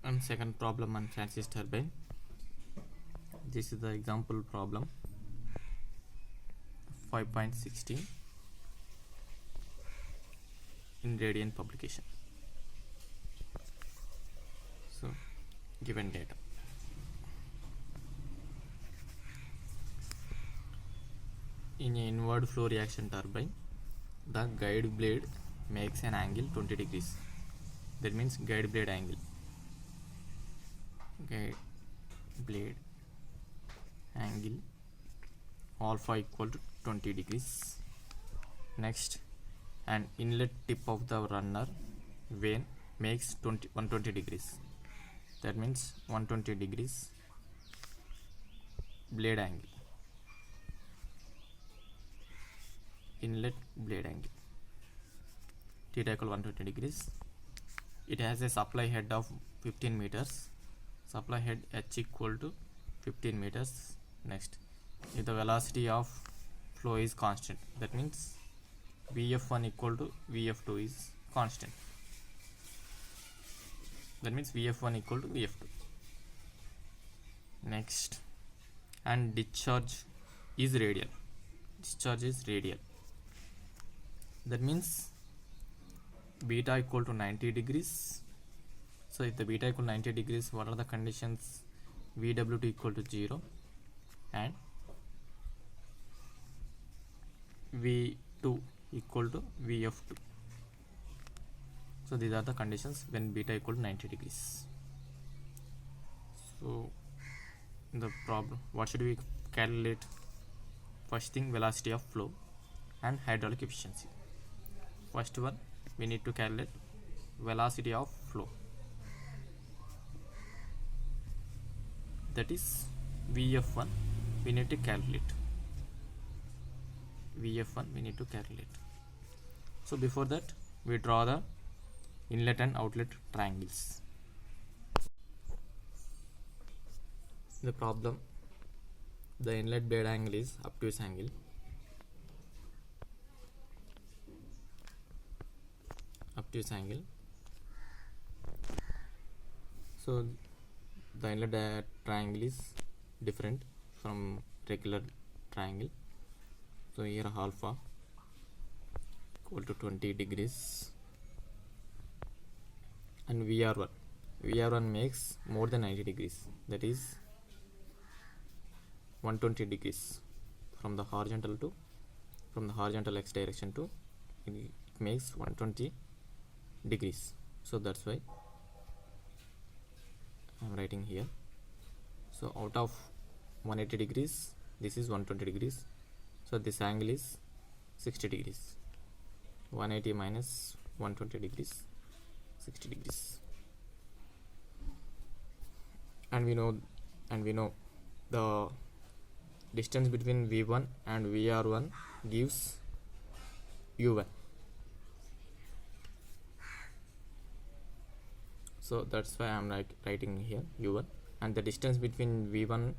And second problem on transist turbine. This is the example problem 5.16 in Radiant publication. So given data. In an inward flow reaction turbine, the guide blade makes an angle 20 degrees. That means guide blade angle. Guide blade angle alpha equal to 20 degrees. Next, an inlet tip of the runner vane makes 120 degrees. That means 120 degrees blade angle. Inlet blade angle theta equal 120 degrees. It has a supply head of 15 meters. Supply head h equal to 15 meters. Next, if the velocity of flow is constant, that means Vf1 equal to Vf2 is constant. That means Vf1 equal to Vf2. Next, and discharge is radial. Discharge is radial. That means beta equal to 90 degrees. So if the beta equal to 90 degrees, what are the conditions? Vwt equal to 0 and V2 equal to Vf2. So these are the conditions when beta equal to 90 degrees. So the problem, what should we calculate? First thing, velocity of flow and hydraulic efficiency. First one, we need to calculate velocity of flow. That is Vf1 we need to calculate. Vf1 we need to calculate. So before that, we draw the inlet and outlet triangles. The problem, the inlet blade angle is obtuse angle. Obtuse angle. So the inlet triangle is different from regular triangle. So here alpha equal to 20 degrees and VR1 makes more than 90 degrees, that is 120 degrees from the horizontal x direction to it makes 120 degrees. So that's why I'm writing here. So out of 180 degrees, this is 120 degrees. So this angle is 60 degrees. 180 minus 120 degrees, 60 degrees. And we know the distance between V1 and VR1 gives U1. So that's why I'm writing here U1, and the distance between V1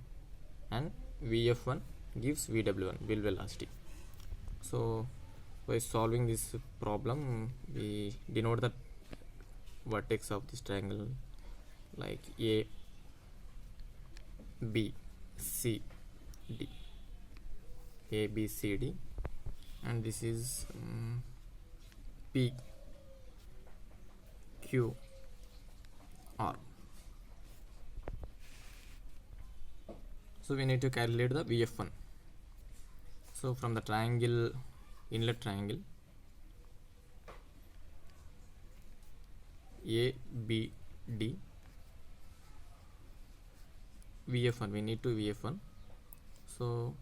and Vf1 gives Vw1, wheel velocity. So by solving this problem, we denote the vertex of this triangle like A, B, C, D. A, B, C, D, and this is P, Q, R. So we need to calculate the Vf1. So from the triangle, inlet triangle A, B, D, Vf1, we need to Vf1. So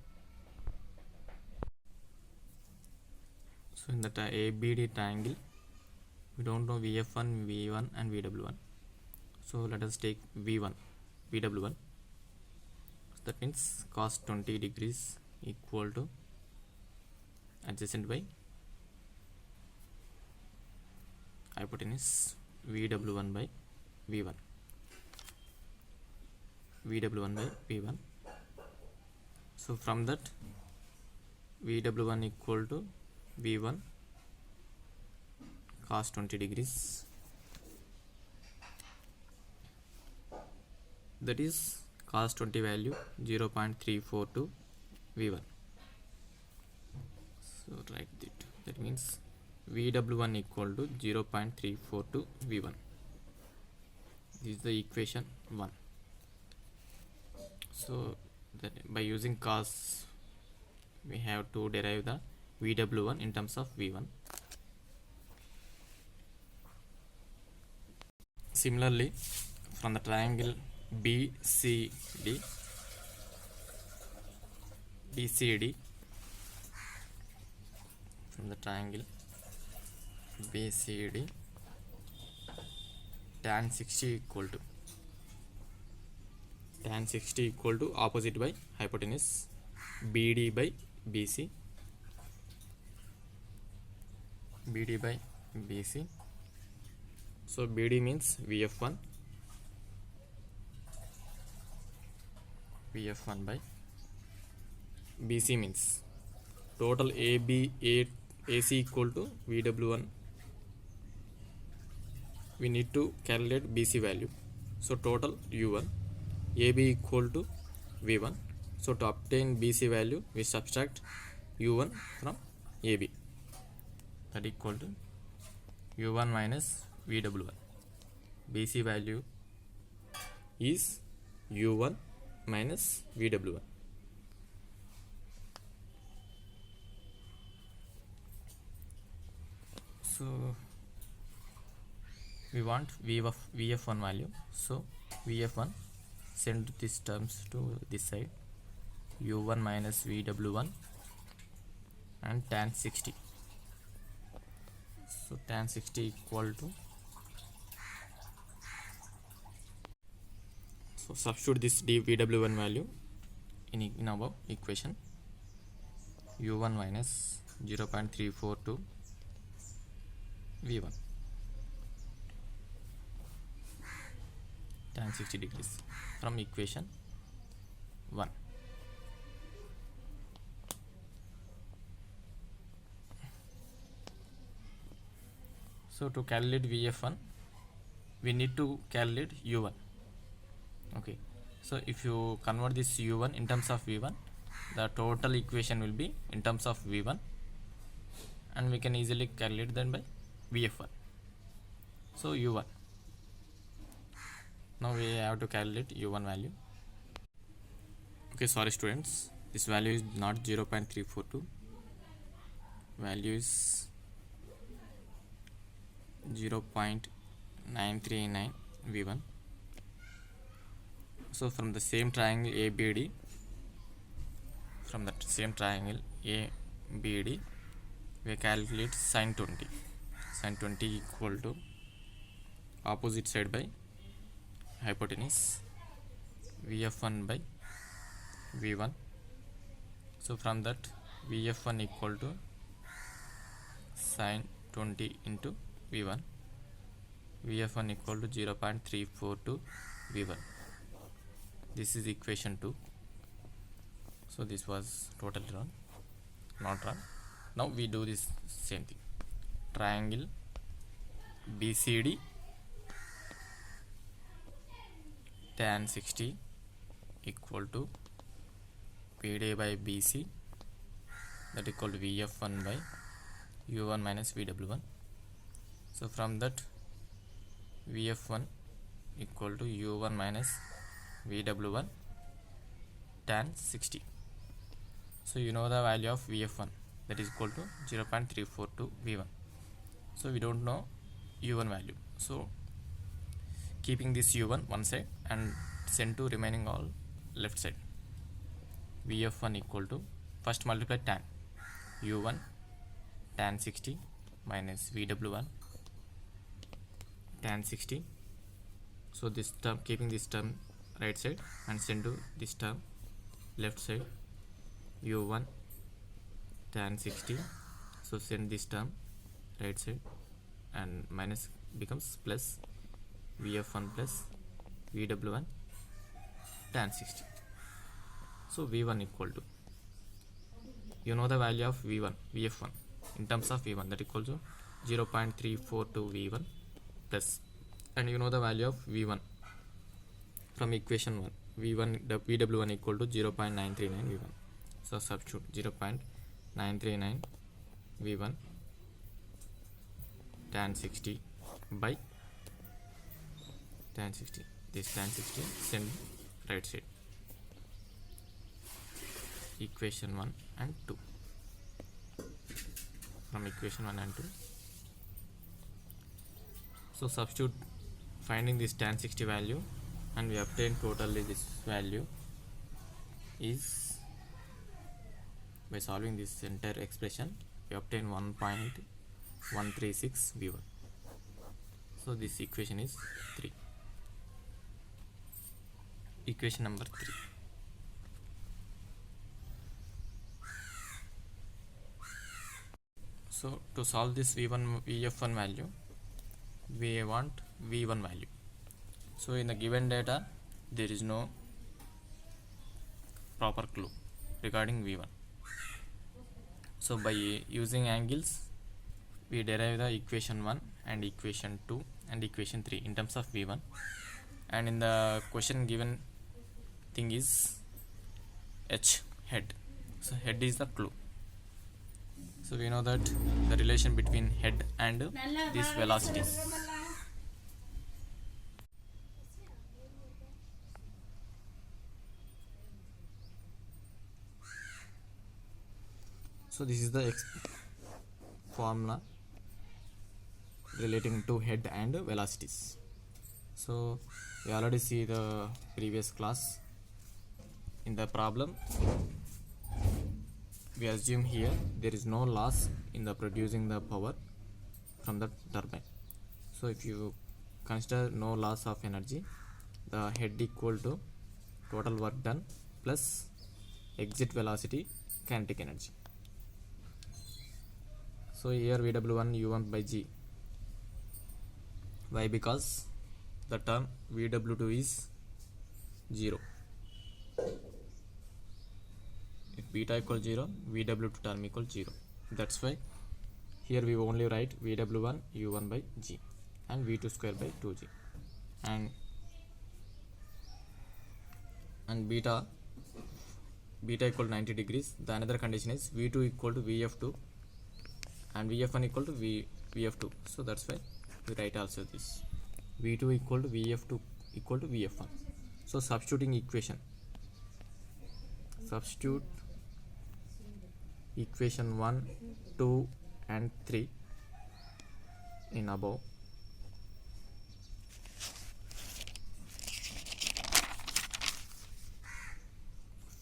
in the ABD triangle, we don't know Vf1, V1 and Vw1. So let us take Vw1. So that means cos 20 degrees equal to adjacent by hypotenuse Vw1 by V1. Vw1 by V1. So from that, Vw1 equal to V1 cos 20 degrees that is cos 20 value 0.342 V1. So write it. That means VW1 equal to 0.342 V1. This is the equation 1. So that by using cos we have to derive the VW1 in terms of V1. Similarly, from the triangle BCD, from the triangle BCD, tan 60 equal to opposite by hypotenuse BD by BC. So BD means VF1 by BC means total AC equal to VW1. We need to calculate BC value. So total U1, AB equal to V1. So to obtain BC value, we subtract U1 from AB. That equal to U1 minus VW1. BC value is U1 minus VW1. So we want VF1 value. So VF1, send these terms to this side. U1 minus VW1 and tan 60. So tan 60 equal to, so substitute this VW1 value in our equation. U1 minus 0.342 V1 tan 60 degrees from equation 1. So to calculate VF1, we need to calculate U1. Okay, so if you convert this U1 in terms of V1, the total equation will be in terms of V1, and we can easily calculate then by VF1. So U1. Now we have to calculate U1 value. Okay, sorry students, this value is not 0.342. Value is 0.939 V1. So from the same triangle ABD, we calculate sin 20. Sin 20 equal to opposite side by hypotenuse VF1 by V1. So from that VF1 equal to sin 20 into V1. VF1 equal to 0.342 V1. This is equation 2. So this was totally wrong, not wrong. Now we do this same thing. Triangle BCD, tan 60 equal to PD by BC, that equal to VF1 by U1 minus VW1. So from that VF1 equal to U1 minus VW1 tan 60. So you know the value of VF1, that is equal to 0.342 V1. So we don't know U1 value. So keeping this U1 one side and send to remaining all left side. VF1 equal to, first multiply tan U1 tan 60 minus VW1 tan 60. So this term, keeping this term right side and send to this term left side, U1 tan 60. So send this term right side and minus becomes plus VF1 plus VW1 tan 60. So V1 equal to, you know the value of VF1 in terms of V1, that equal to 0.342 V1 plus, and you know the value of V1. from equation 1, VW1 equal to 0.939 V1. So substitute 0.939 V1 tan 60 by tan 60. This tan 60 send right side. Equation 1 and 2. From equation 1 and 2. So substitute finding this tan 60 value, and we obtain totally this value is, by solving this entire expression, we obtain 1.136 V1. So this equation is 3. Equation number 3. So to solve this VF1 value, we want V1 value. So in the given data, there is no proper clue regarding V1. So by using angles, we derive the equation 1 and equation 2 and equation 3 in terms of V1. And in the question given thing is H, head. So head is the clue. So we know that the relation between head and these velocities. So this is the formula relating to head and velocities. So we already see the previous class. In the problem, we assume here there is no loss in the producing the power from the turbine. So if you consider no loss of energy, the head equal to total work done plus exit velocity kinetic energy. So here VW1 U1 by G. Why? Because the term VW2 is 0. If beta equals 0, VW2 term equals 0. That's why here we only write VW1 U1 by G and V2 square by 2G. And beta equal to 90 degrees. The another condition is V2 equal to VF2 and VF1 equal to VF2. So that's why we write also this V2 equal to VF2 equal to VF1. So substituting equation. Substitute equation 1, 2 and 3 in above.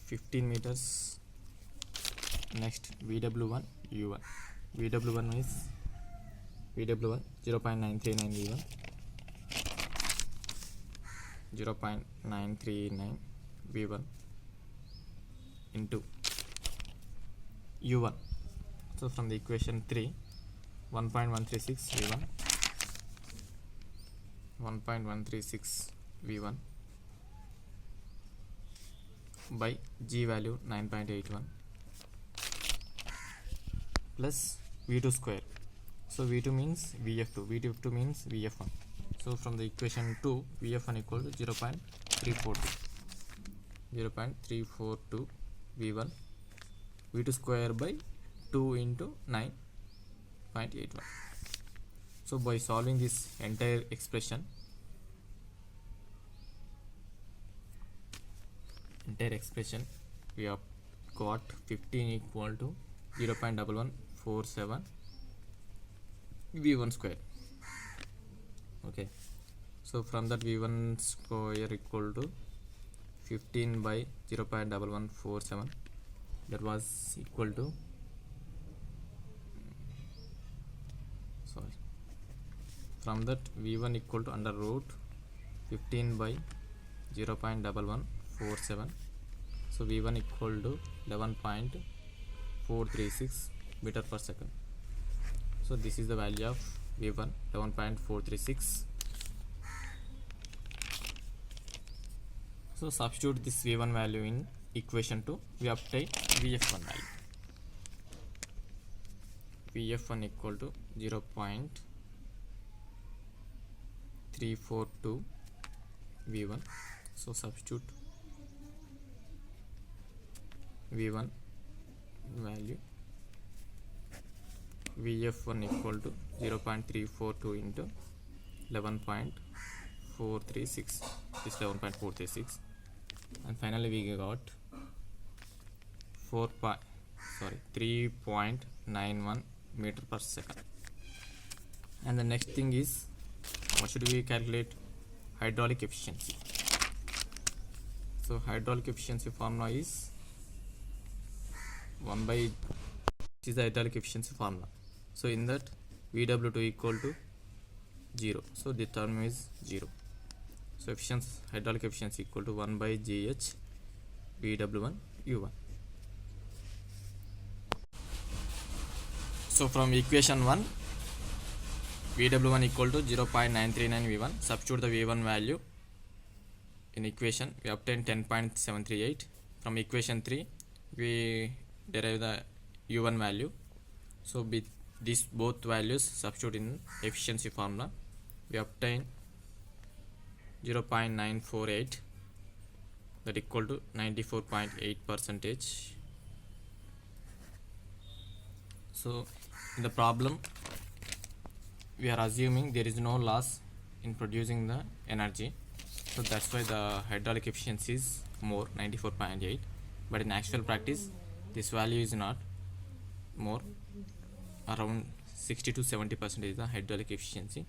(15 meters). Next VW1 U1. VW1 is VW1 0.939 V1, 0.939 V1 into U1. So from the equation 3, 1.136 V1, 1.136 V1 by G value 9.81 plus V2 square. So V2 means VF2, VF2 means VF1. So from the equation 2, VF1 equal to 0.342 V1, V2 square by 2 into 9.81. So by solving this entire expression, we have got 15 equal to 0.1147 V1 square. Okay, so from that V1 square equal to 15 by 0.1147, that was equal to, from that V1 equal to under root 15 by 0.1147. So V1 equal to 11.436 meter per second. So this is the value of V1, 11.436. So substitute this V1 value in equation 2, we obtain VF1 value. VF1 equal to 0.342 V1 So substitute V1 value, Vf1 equal to 0.342 into 11.436, is 11.436, and finally we got 3.91 meter per second. And the next thing is, what should we calculate? Hydraulic efficiency. So hydraulic efficiency formula is 1 by, this is the hydraulic efficiency formula. So in that, VW2 equal to 0, so the term is 0. So hydraulic efficiency equal to 1 by GH VW1 U1. So from equation 1, VW1 equal to 0.939 V1. Substitute the V1 value in equation, we obtain 10.738. From equation 3, we derive the U1 value. So with these both values substitute in efficiency formula, we obtain 0.948, that equal to 94.8%. So in the problem, we are assuming there is no loss in producing the energy, so that's why the hydraulic efficiency is more, 94.8. But in actual practice, this value is not more, around 60 to 70% is the hydraulic efficiency.